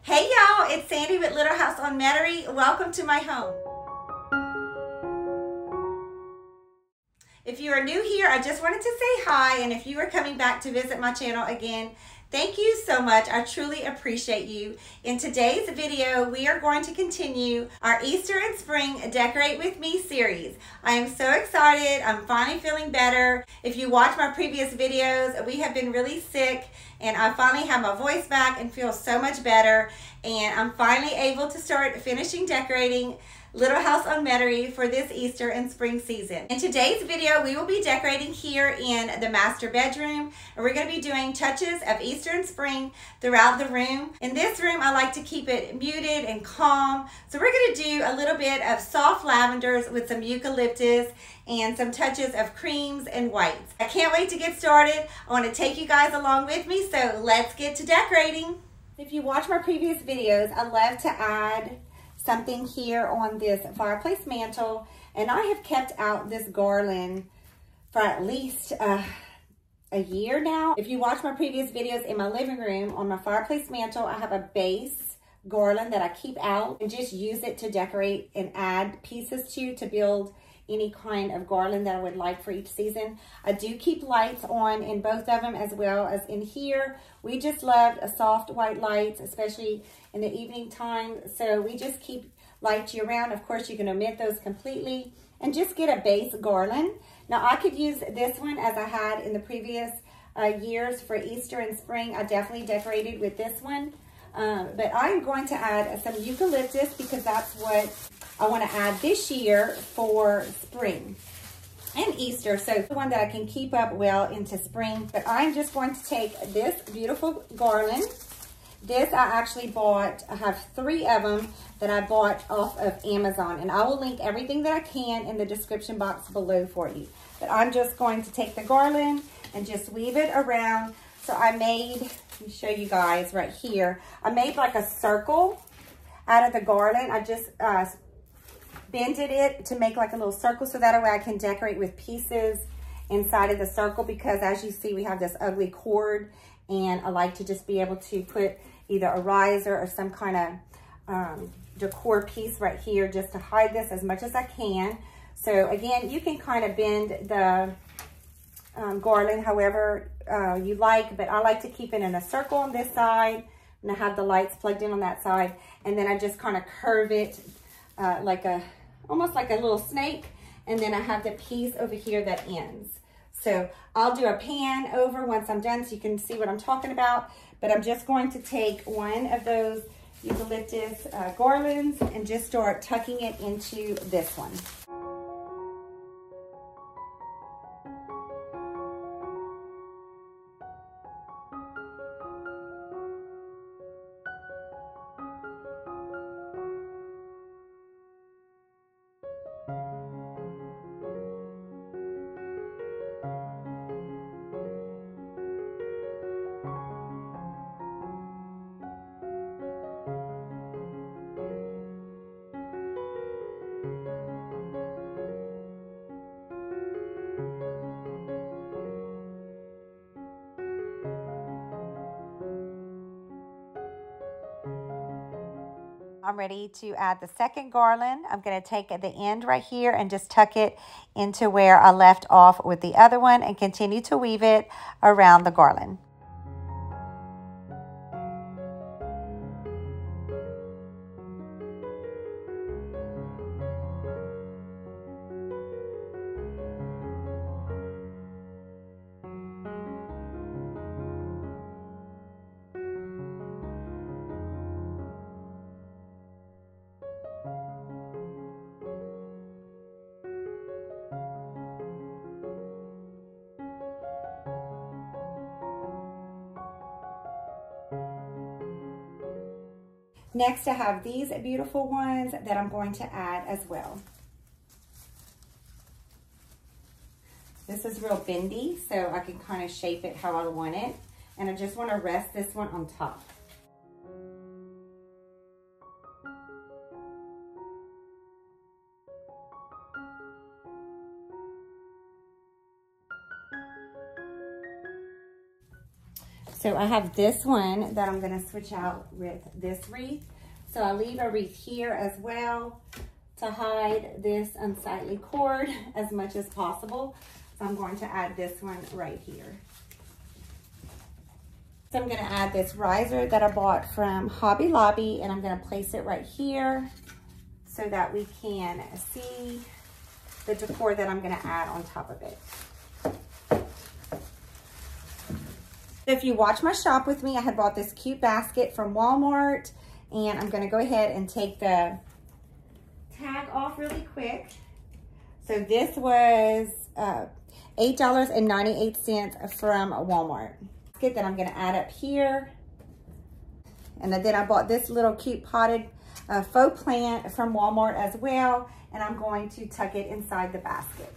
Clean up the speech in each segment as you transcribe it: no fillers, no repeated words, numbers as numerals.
Hey y'all, it's Sandy with Little House on Metairie. Welcome to my home. If you are new here, I just wanted to say hi, and if you are coming back to visit my channel again, thank you so much. I truly appreciate you. In today's video, we are going to continue our Easter and Spring Decorate With Me series. I am so excited. I'm finally feeling better. If you watch my previous videos, we have been really sick, and I finally have my voice back and feel so much better. And I'm finally able to start finishing decorating Little House on Metairie for this Easter and spring season. In today's video, we will be decorating here in the master bedroom, and we're going to be doing touches of Easter and spring throughout the room. In this room, I like to keep it muted and calm, so we're going to do a little bit of soft lavenders with some eucalyptus and some touches of creams and whites. I can't wait to get started. I want to take you guys along with me, so let's get to decorating. If you watch my previous videos, I love to add something here on this fireplace mantle, and I have kept out this garland for at least a year now. If you watch my previous videos, in my living room on my fireplace mantle, I have a base garland that I keep out and just use it to decorate and add pieces to build any kind of garland that I would like for each season. I do keep lights on in both of them as well as in here. We just love a soft white lights, especially in the evening time. So we just keep lights year round. Of course, you can omit those completely and just get a base garland. Now I could use this one as I had in the previous years for Easter and spring. I definitely decorated with this one. But I'm going to add some eucalyptus because that's what I want to add this year for spring and Easter. So the one that I can keep up well into spring. But I'm just going to take this beautiful garland. This I actually bought, I have 3 of them that I bought off of Amazon. And I will link everything that I can in the description box below for you. But I'm just going to take the garland and just weave it around. So I made, let me show you guys right here. I made like a circle out of the garland. I just bended it to make like a little circle so that way I can decorate with pieces inside of the circle, because as you see, we have this ugly cord, and I like to just be able to put either a riser or some kind of decor piece right here just to hide this as much as I can. So again, you can kind of bend the garland however you like, but I like to keep it in a circle on this side, and I have the lights plugged in on that side, and then I just kind of curve it like almost like a little snake, and then I have the piece over here that ends. So I'll do a pan over once I'm done so you can see what I'm talking about, but I'm just going to take one of those eucalyptus garlands and just start tucking it into this one. I'm ready to add the second garland. I'm going to take at the end right here and just tuck it into where I left off with the other one and continue to weave it around the garland. Next, I have these beautiful ones that I'm going to add as well. This is real bendy, so I can kind of shape it how I want it. And I just want to rest this one on top. So I have this one that I'm gonna switch out with this wreath. So I'll leave a wreath here as well to hide this unsightly cord as much as possible. So I'm going to add this one right here. So I'm gonna add this riser that I bought from Hobby Lobby, and I'm gonna place it right here so that we can see the decor that I'm gonna add on top of it. If you watch my shop with me, I had bought this cute basket from Walmart, and I'm gonna go ahead and take the tag off really quick. So this was $8.98 from Walmart. That I'm gonna add up here. And then I bought this little cute potted faux plant from Walmart as well, and I'm going to tuck it inside the basket.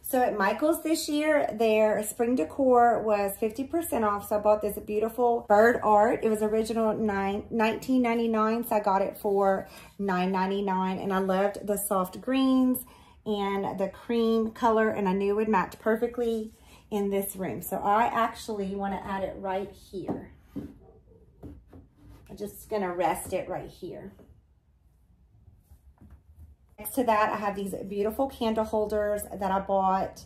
So at Michael's this year, their spring decor was 50% off, so I bought this beautiful bird art. It was original $19.99, so I got it for $9.99, and I loved the soft greens and the cream color, and I knew it would match perfectly in this room. So I actually want to add it right here. I'm just going to rest it right here. Next to that, I have these beautiful candle holders that I bought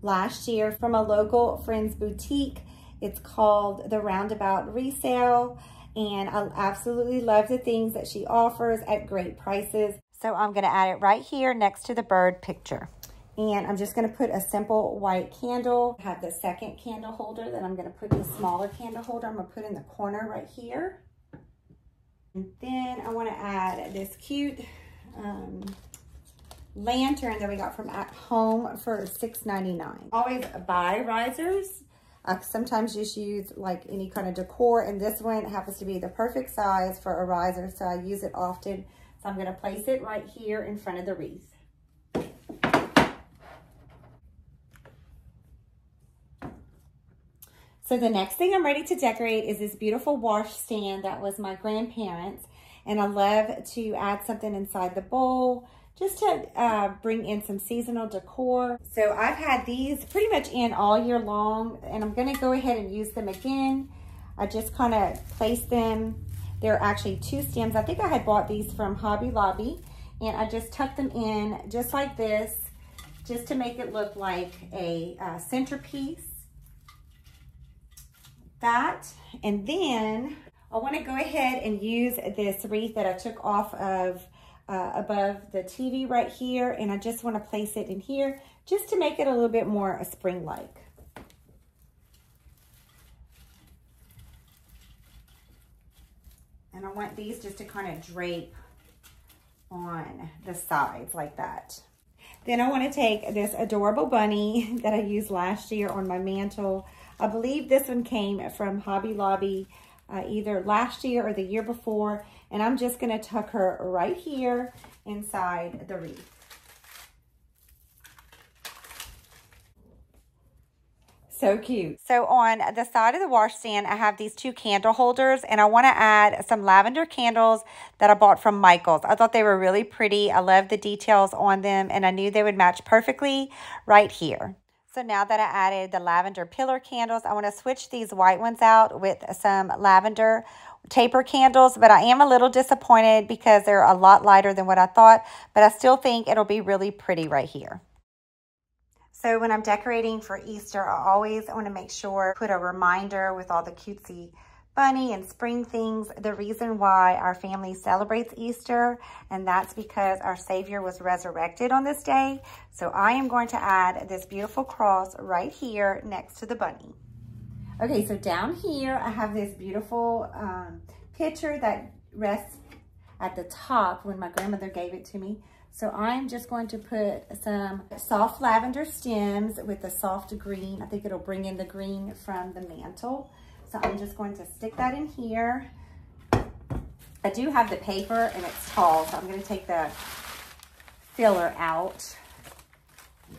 last year from a local friend's boutique. It's called the Roundabout Resale, and I absolutely love the things that she offers at great prices. So I'm going to add it right here next to the bird picture. And I'm just gonna put a simple white candle. I have the second candle holder that I'm gonna put the smaller candle holder. I'm gonna put in the corner right here. And then I wanna add this cute lantern that we got from At Home for $6.99. Always buy risers. I sometimes just use like any kind of decor, and this one happens to be the perfect size for a riser, so I use it often. So I'm gonna place it right here in front of the wreath. So the next thing I'm ready to decorate is this beautiful wash stand that was my grandparents. And I love to add something inside the bowl just to bring in some seasonal decor. So I've had these pretty much in all year long, and I'm gonna go ahead and use them again. I just kind of place them. There are actually 2 stems. I think I had bought these from Hobby Lobby, and I just tuck them in just like this, just to make it look like a centerpiece. That, and then I want to go ahead and use this wreath that I took off of above the TV right here, and I just want to place it in here just to make it a little bit more spring-like. And I want these just to kind of drape on the sides like that. Then I want to take this adorable bunny that I used last year on my mantle. I believe this one came from Hobby Lobby either last year or the year before. And I'm just going to tuck her right here inside the wreath. So cute. So on the side of the washstand, I have these 2 candle holders, and I want to add some lavender candles that I bought from Michael's. I thought they were really pretty. I love the details on them, and I knew they would match perfectly right here. So now that I added the lavender pillar candles, I want to switch these white ones out with some lavender taper candles, but I am a little disappointed because they're a lot lighter than what I thought, but I still think it'll be really pretty right here. So when I'm decorating for Easter, I always want to make sure I put a reminder with all the cutesy bunny and spring things, the reason why our family celebrates Easter, and that's because our Savior was resurrected on this day. So I am going to add this beautiful cross right here next to the bunny. Okay, so down here I have this beautiful picture that rests at the top when my grandmother gave it to me. So I'm just going to put some soft lavender stems with a soft green. I think it'll bring in the green from the mantle. So I'm just going to stick that in here. I do have the paper and it's tall, so I'm going to take the filler out.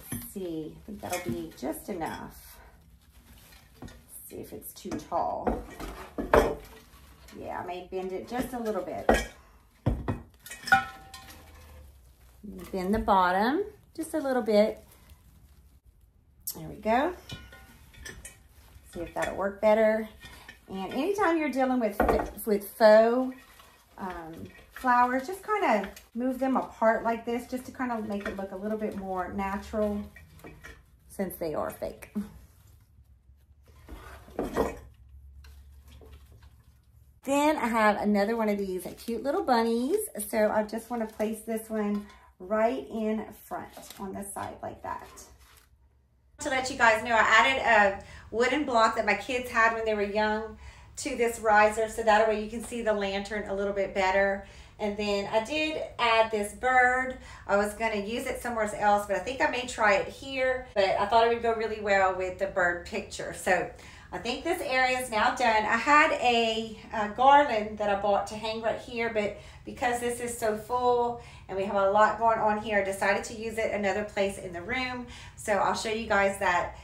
Let's see, I think that'll be just enough. Let's see if it's too tall. Yeah, I may bend it just a little bit. Bend the bottom just a little bit. There we go. See if that'll work better. And anytime you're dealing with faux flowers, just kind of move them apart like this, just to kind of make it look a little bit more natural, since they are fake. Then I have another one of these cute little bunnies. So I just want to place this one right in front on this side like that. To let you guys know, I added a wooden block that my kids had when they were young to this riser, so that way you can see the lantern a little bit better. And then I did add this bird. I was going to use it somewhere else, but I think I may try it here. But I thought it would go really well with the bird picture. So I think this area is now done. I had a garland that I bought to hang right here, but because this is so full and we have a lot going on here, I decided to use it another place in the room. So I'll show you guys that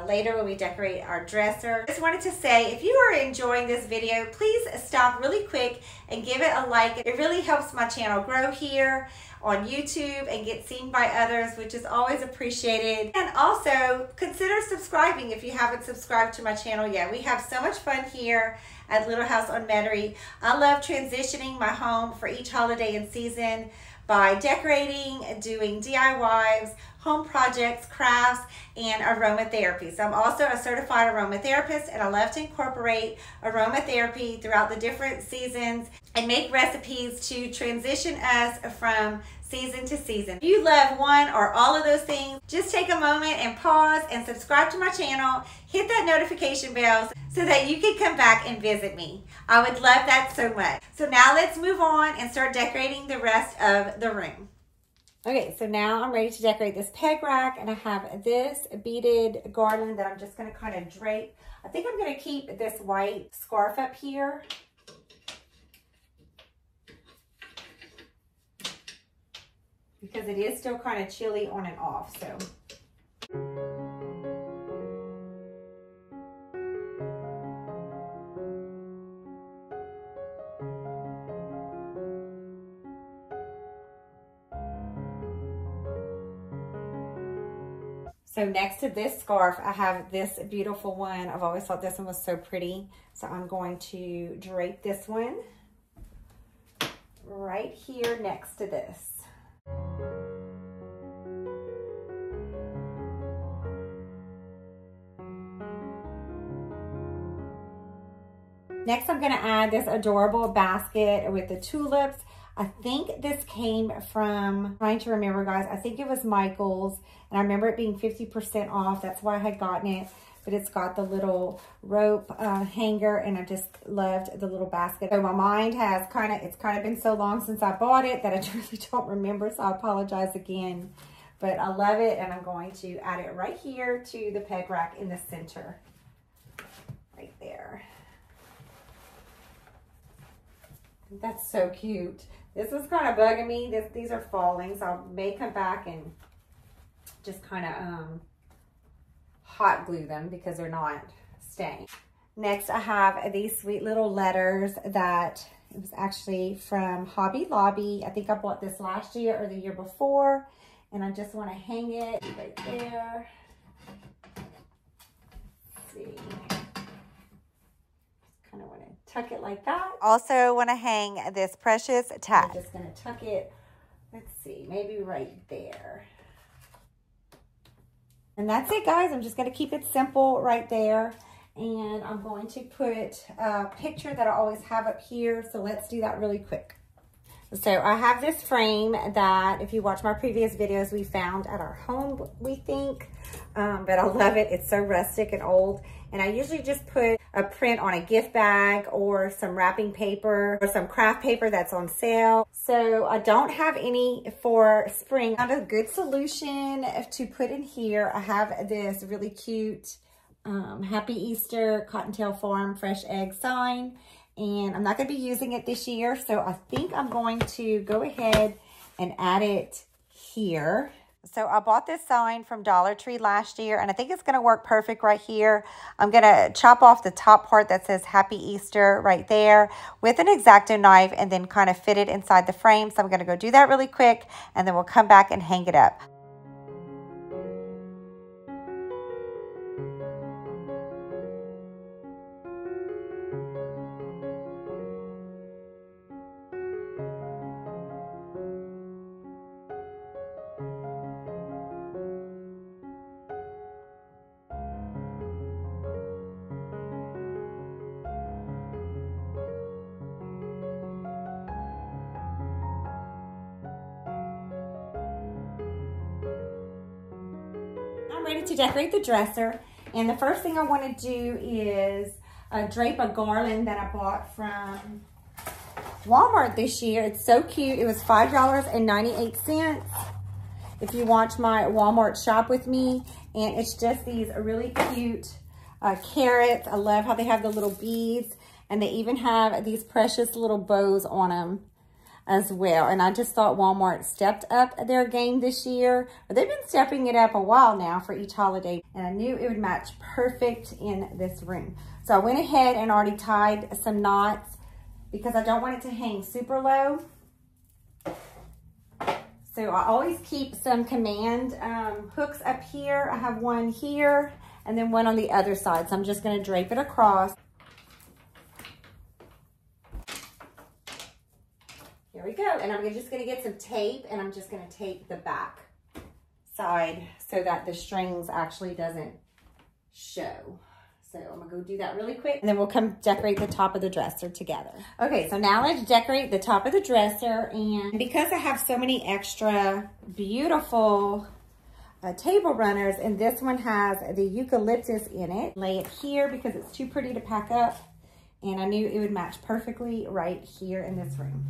later when we decorate our dresser. Just wanted to say, if you are enjoying this video, please stop really quick and give it a like. It really helps my channel grow here on YouTube and get seen by others, which is always appreciated. And also consider subscribing if you haven't subscribed to my channel yet. We have so much fun here at Little House on Metairie. I love transitioning my home for each holiday and season by decorating, doing DIYs, home projects, crafts, and aromatherapy. So I'm also a certified aromatherapist, and I love to incorporate aromatherapy throughout the different seasons and make recipes to transition us from season to season. If you love one or all of those things, just take a moment and pause and subscribe to my channel. Hit that notification bell so that you can come back and visit me. I would love that so much. So now let's move on and start decorating the rest of the room. Okay, so now I'm ready to decorate this peg rack, and I have this beaded garland that I'm just going to kind of drape. I think I'm going to keep this white scarf up here. Because it is still kind of chilly on and off, so. So next to this scarf, I have this beautiful one. I've always thought this one was so pretty. So I'm going to drape this one right here next to this. Next, I'm going to add this adorable basket with the tulips. I think this came from, I'm trying to remember, guys, I think it was Michael's, and I remember it being 50% off. That's why I had gotten it, but it's got the little rope hanger, and I just loved the little basket. So my mind has it's kind of been so long since I bought it that I really don't remember, so I apologize again. But I love it, and I'm going to add it right here to the peg rack in the center, right there. That's so cute. This is kind of bugging me. These are falling, so I may come back and just kind of hot glue them because they're not staying. Next, I have these sweet little letters that it was actually from Hobby Lobby. I think I bought this last year or the year before, and I just want to hang it right there. Let's see. Kind of want to tuck it like that. Also want to hang this precious tag. I'm just going to tuck it, let's see, maybe right there. And that's it, guys. I'm just going to keep it simple right there. And I'm going to put a picture that I always have up here. So let's do that really quick. So I have this frame that, if you watch my previous videos, we found at our home, we think. But I love it. It's so rustic and old. And I usually just put a print on a gift bag or some wrapping paper or some craft paper that's on sale. So I don't have any for spring. I found a good solution to put in here. I have this really cute Happy Easter Cottontail Farm fresh egg sign. And I'm not going to be using it this year. So I think I'm going to go ahead and add it here. So I bought this sign from Dollar Tree last year, and I think it's going to work perfect right here. I'm going to chop off the top part that says Happy Easter right there with an X-Acto knife and then kind of fit it inside the frame. So I'm going to go do that really quick, and then we'll come back and hang it up. ready to decorate the dresser. And the first thing I want to do is drape a garland that I bought from Walmart this year. It's so cute. It was $5.98 if you watch my Walmart shop with me. And it's just these really cute carrots. I love how they have the little beads, and they even have these precious little bows on them as well. And I just thought Walmart stepped up their game this year. They've been stepping it up a while now for each holiday, and I knew it would match perfect in this room. So I went ahead and already tied some knots because I don't want it to hang super low. So I always keep some command hooks up here. I have one here and then one on the other side. So I'm just going to drape it across. Here we go. And I'm just going to get some tape, and I'm just going to tape the back side so that the strings actually doesn't show. So I'm gonna go do that really quick, and then we'll come decorate the top of the dresser together. Okay, so now let's decorate the top of the dresser. And because I have so many extra beautiful table runners, and this one has the eucalyptus in it, lay it here because it's too pretty to pack up, and I knew it would match perfectly right here in this room.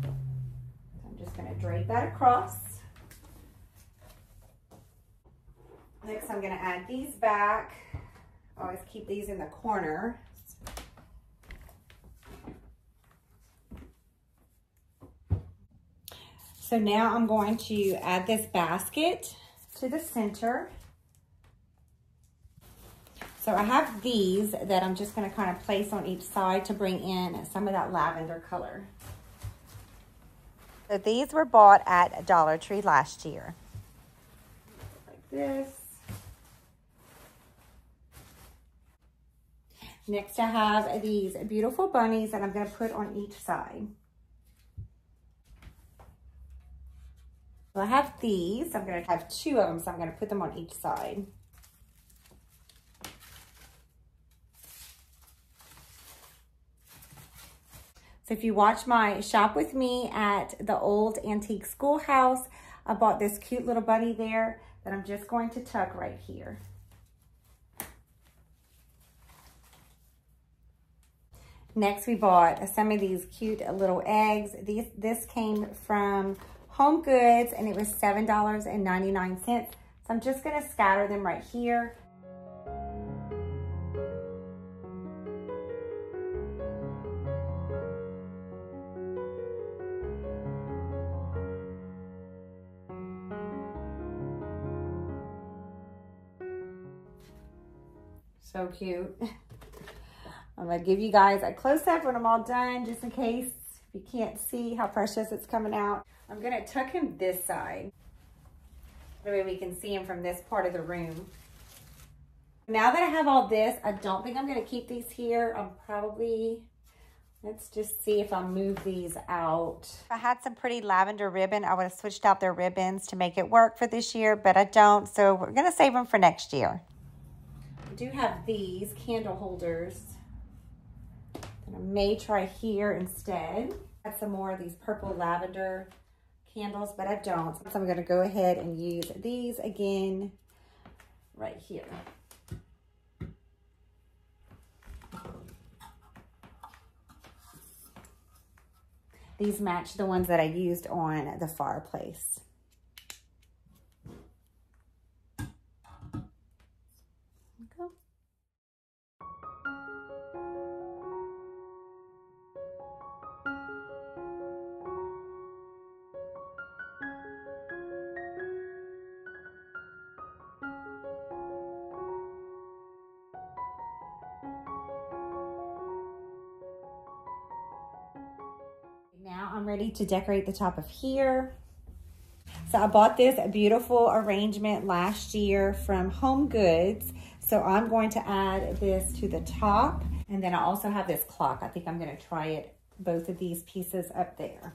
So I'm just gonna drape that across. Next, I'm gonna add these back. Always keep these in the corner. So now I'm going to add this basket to the center. So I have these that I'm just going to kind of place on each side to bring in some of that lavender color. So these were bought at Dollar Tree last year. Like this. Next, I have these beautiful bunnies that I'm going to put on each side. So I have these. I'm going to have two of them, so I'm going to put them on each side. So if you watch my shop with me at the old antique schoolhouse, I bought this cute little bunny there that I'm just going to tuck right here. Next, we bought some of these cute little eggs. This came from Home Goods, and it was $7.99. So I'm just gonna scatter them right here. So cute. I'm gonna give you guys a close-up when I'm all done, just in case you can't see how precious it's coming out. I'm gonna tuck him this side. That way we can see him from this part of the room. Now that I have all this, I don't think I'm gonna keep these here. I'm probably, let's just see if I'll move these out. If I had some pretty lavender ribbon, I would have switched out their ribbons to make it work for this year, but I don't, so we're gonna save them for next year. I do have these candle holders. I may try here instead. Add some more of these purple lavender candles, but I don't. So I'm gonna go ahead and use these again right here. These match the ones that I used on the fireplace. Now I'm ready to decorate the top of here. So I bought this beautiful arrangement last year from Home Goods. So I'm going to add this to the top. And then I also have this clock. I think I'm going to try it, both of these pieces up there.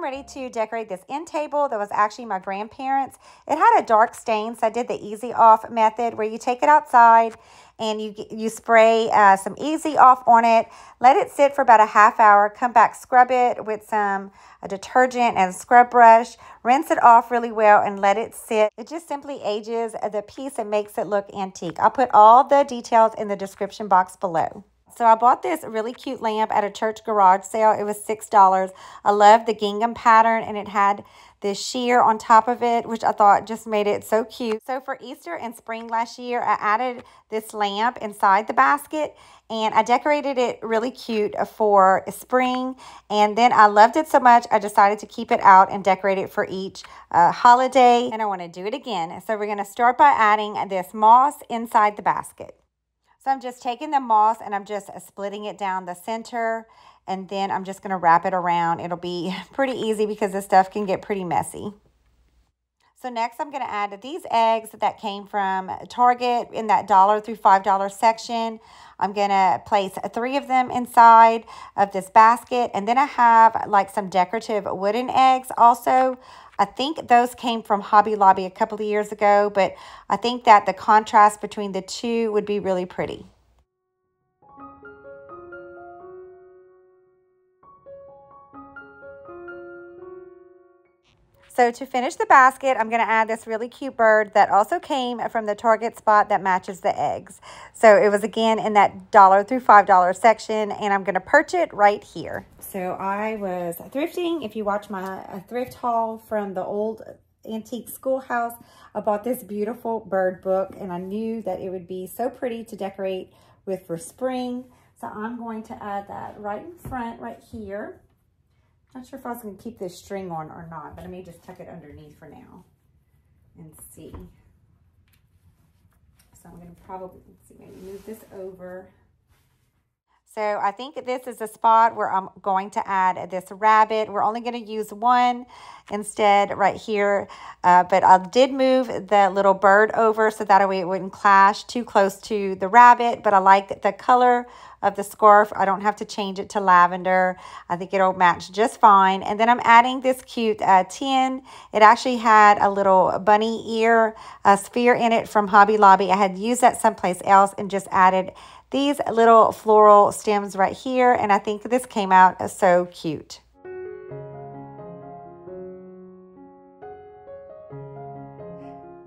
I'm ready to decorate this end table that was actually my grandparents'. It had a dark stain, so I did the easy off method where you take it outside and you spray some easy off on it, let it sit for about a half hour, come back, scrub it with some detergent and a scrub brush, rinse it off really well and let it sit. It just simply ages the piece and makes it look antique. I'll put all the details in the description box below. So I bought this really cute lamp at a church garage sale. It was $6. I love the gingham pattern, and it had this sheer on top of it, which I thought just made it so cute. So for Easter and spring last year, I added this lamp inside the basket, and I decorated it really cute for spring. And then I loved it so much, I decided to keep it out and decorate it for each holiday. And I want to do it again. So we're going to start by adding this moss inside the basket. So I'm just taking the moss and I'm just splitting it down the center, and then I'm just going to wrap it around. It'll be pretty easy because this stuff can get pretty messy. So next I'm going to add these eggs that came from Target in that $1 through $5 section. I'm going to place 3 of them inside of this basket, and then I have like some decorative wooden eggs also. I think those came from Hobby Lobby a couple of years ago, but I think that the contrast between the two would be really pretty. So to finish the basket, I'm going to add this really cute bird that also came from the Target spot that matches the eggs. So it was again in that $1 through $5 section, and I'm going to perch it right here. So I was thrifting. If you watch my thrift haul from the old antique schoolhouse, I bought this beautiful bird book, and I knew that it would be so pretty to decorate with for spring. So I'm going to add that right in front, right here. Not sure if I was going to keep this string on or not, but I may just tuck it underneath for now and see. So I'm going to probably, let's see, maybe move this over. So I think this is a spot where I'm going to add this rabbit. We're only going to use one instead right here. But I did move the little bird over so that way it wouldn't clash too close to the rabbit. But I like the color of the scarf. I don't have to change it to lavender. I think it'll match just fine. And then I'm adding this cute tin. It actually had a little bunny ear sphere in it from Hobby Lobby. I had used that someplace else and just added these little floral stems right here, and I think this came out so cute.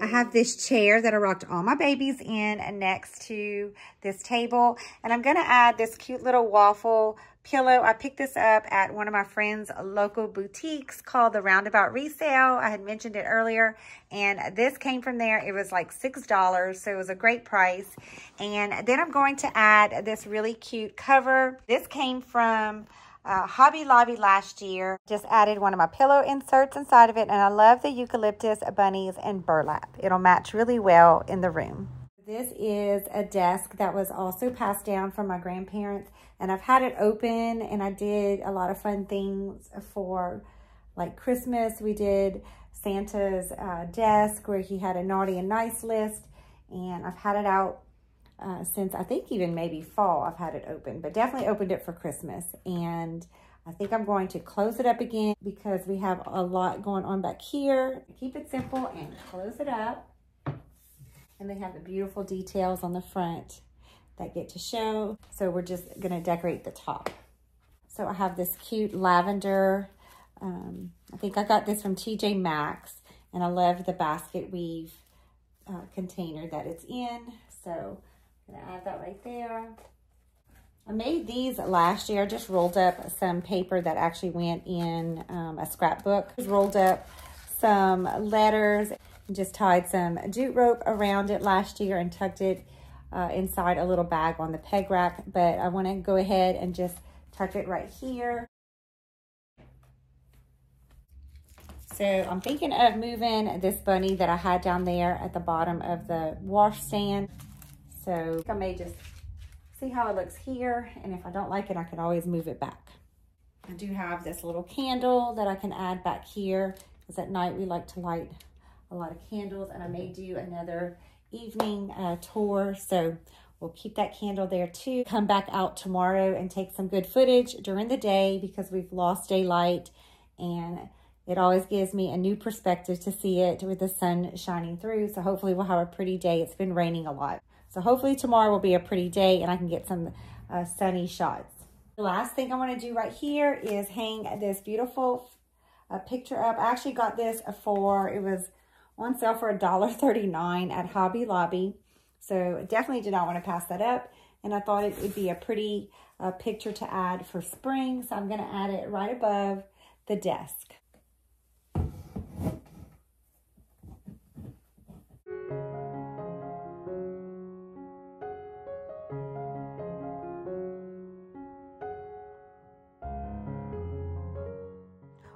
I have this chair that I rocked all my babies in next to this table, and I'm going to add this cute little waffle pillow. I picked this up at one of my friends' local boutiques called the Roundabout Resale. I had mentioned it earlier, and this came from there. It was like $6, so it was a great price. And then I'm going to add this really cute cover. This came from Hobby Lobby last year. Just added one of my pillow inserts inside of it, and I love the eucalyptus bunnies and burlap. It'll match really well in the room. This is a desk that was also passed down from my grandparents, and I've had it open, and I did a lot of fun things for like Christmas. We did Santa's desk where he had a naughty and nice list, and I've had it out since I think even maybe fall. I've had it open, but definitely opened it for Christmas, and I think I'm going to close it up again because we have a lot going on back here. Keep it simple and close it up. And they have the beautiful details on the front that get to show. So we're just gonna decorate the top. So I have this cute lavender, I think I got this from TJ Maxx, and I love the basket weave container that it's in. So I'm gonna add that right there. I made these last year. I just rolled up some paper that actually went in a scrapbook. Just rolled up some letters. Just tied some jute rope around it last year and tucked it inside a little bag on the peg rack. But I want to go ahead and just tuck it right here. So I'm thinking of moving this bunny that I had down there at the bottom of the washstand. So I may just see how it looks here. And if I don't like it, I can always move it back. I do have this little candle that I can add back here, because at night we like to light a lot of candles, and I may do another evening tour, so we'll keep that candle there too. Come back out tomorrow and take some good footage during the day because we've lost daylight and it always gives me a new perspective to see it with the sun shining through. So hopefully we'll have a pretty day. It's been raining a lot. So hopefully tomorrow will be a pretty day and I can get some sunny shots. The last thing I want to do right here is hang this beautiful picture up. I actually got this it was on sale for $1.39 at Hobby Lobby. So definitely did not want to pass that up. And I thought it would be a pretty picture to add for spring. So I'm going to add it right above the desk.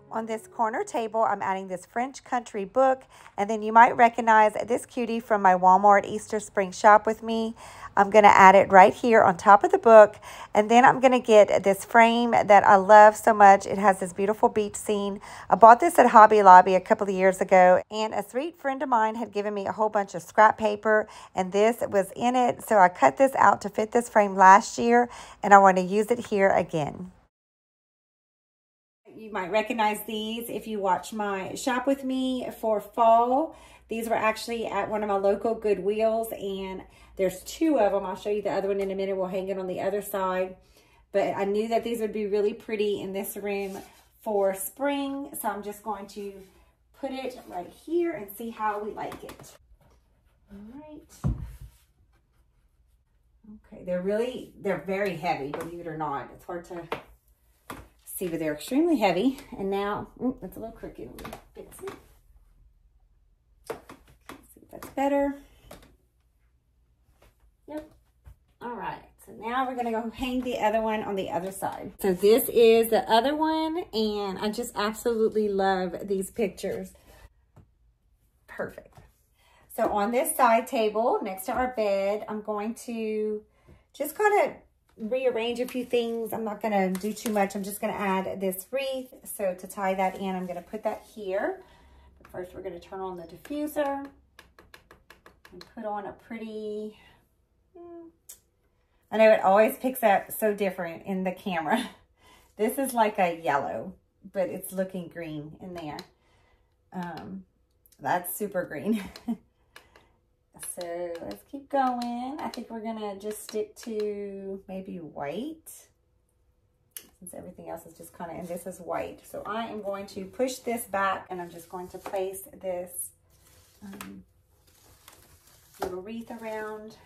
On this corner table, I'm adding this French country book, and then you might recognize this cutie from my Walmart Easter Spring Shop with Me. I'm going to add it right here on top of the book, and then I'm going to get this frame that I love so much. It has this beautiful beach scene. I bought this at Hobby Lobby a couple of years ago, and a sweet friend of mine had given me a whole bunch of scrap paper, and this was in it, so I cut this out to fit this frame last year, and I want to use it here again. You might recognize these if you watch my shop with me for fall. These were actually at one of my local Goodwills, and there's two of them. I'll show you the other one in a minute. We'll hang it on the other side. But I knew that these would be really pretty in this room for spring. So I'm just going to put it right here and see how we like it. All right. Okay, they're very heavy, believe it or not. It's hard to see, but they're extremely heavy. And now, that's a little crooked. Let me fix it. Let's see if that's better. Yep. All right. So now we're going to go hang the other one on the other side. So this is the other one, and I just absolutely love these pictures. Perfect. So on this side table next to our bed, I'm going to just kind of rearrange a few things. I'm not going to do too much. I'm just going to add this wreath. So to tie that in, I'm going to put that here. But first, we're going to turn on the diffuser and put on a pretty, I know it always picks up so different in the camera. This is like a yellow, but it's looking green in there. That's super green. So let's keep going. I think we're gonna just stick to maybe white, since everything else is just kind of, and this is white. So I am going to push this back, and I'm just going to place this little wreath around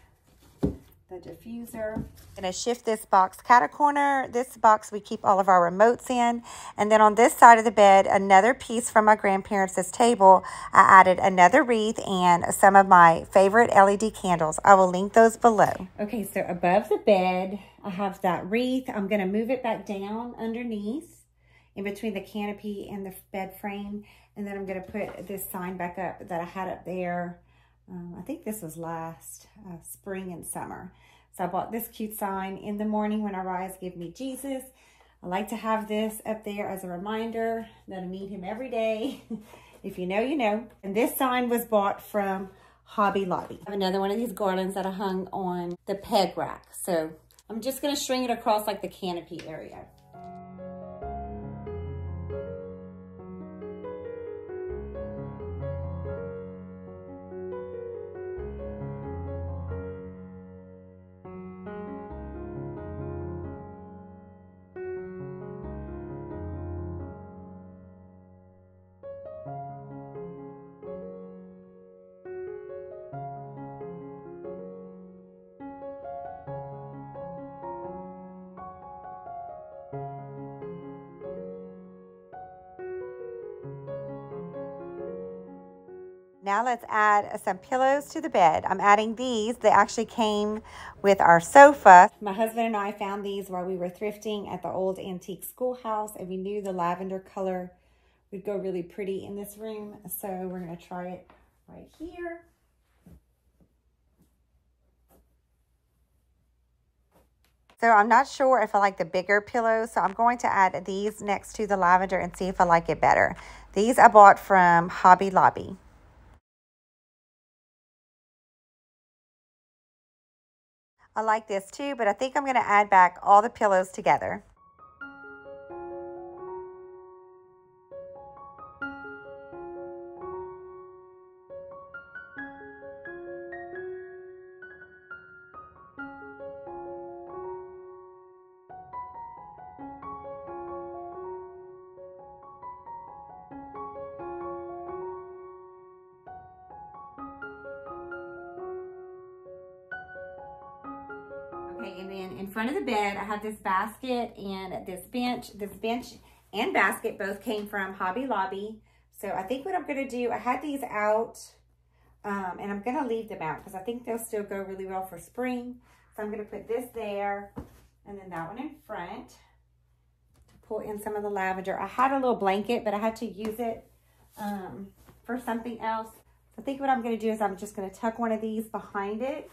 the diffuser. I'm gonna shift this box cat-a-corner. This box we keep all of our remotes in. And then on this side of the bed, another piece from my grandparents' table, I added another wreath and some of my favorite LED candles. I will link those below. Okay, so above the bed, I have that wreath. I'm gonna move it back down underneath, in between the canopy and the bed frame. And then I'm gonna put this sign back up that I had up there. I think this was last spring and summer. So I bought this cute sign, "In the morning when I rise, give me Jesus." I like to have this up there as a reminder that I meet him every day. If you know, you know. And this sign was bought from Hobby Lobby. I have another one of these garlands that I hung on the peg rack. So I'm just going to string it across like the canopy area. Now let's add some pillows to the bed. I'm adding these. They actually came with our sofa. My husband and I found these while we were thrifting at the old antique schoolhouse, and we knew the lavender color would go really pretty in this room. So we're going to try it right here. So I'm not sure if I like the bigger pillows, so I'm going to add these next to the lavender and see if I like it better. These I bought from Hobby Lobby. I like this too, but I think I'm going to add back all the pillows together. Okay, and then in front of the bed, I have this basket and this bench. This bench and basket both came from Hobby Lobby. So I think what I'm gonna do, I had these out and I'm gonna leave them out because I think they'll still go really well for spring. So I'm gonna put this there and then that one in front to pull in some of the lavender. I had a little blanket, but I had to use it for something else. So I think what I'm gonna do is I'm just gonna tuck one of these behind it.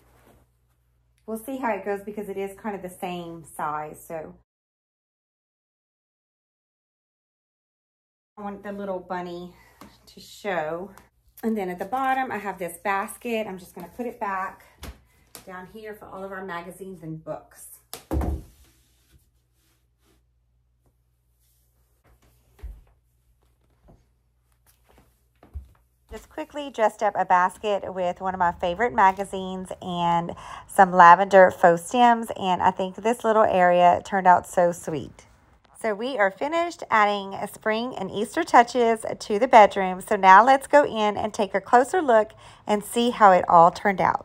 We'll see how it goes because it is kind of the same size. So I want the little bunny to show. And then at the bottom, I have this basket. I'm just gonna put it back down here for all of our magazines and books. Just quickly dressed up a basket with one of my favorite magazines and some lavender faux stems. And I think this little area turned out so sweet. So we are finished adding spring and Easter touches to the bedroom. So now let's go in and take a closer look and see how it all turned out.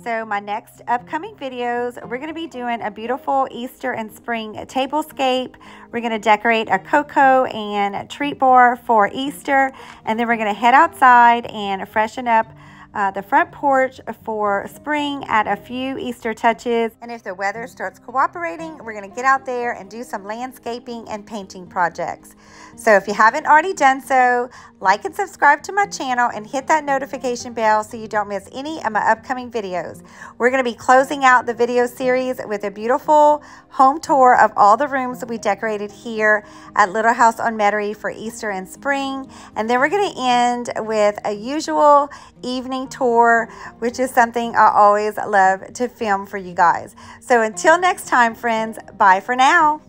So my next upcoming videos, we're going to be doing a beautiful Easter and spring tablescape. We're going to decorate a cocoa and treat bar for Easter, and then we're going to head outside and freshen up the front porch for spring, add a few Easter touches, and if the weather starts cooperating, we're going to get out there and do some landscaping and painting projects. So if you haven't already done so, like and subscribe to my channel and hit that notification bell so you don't miss any of my upcoming videos. We're going to be closing out the video series with a beautiful home tour of all the rooms that we decorated here at Little House on Metairie for Easter and spring, and then we're going to end with a usual evening tour, which is something I always love to film for you guys. So until next time, friends, bye for now.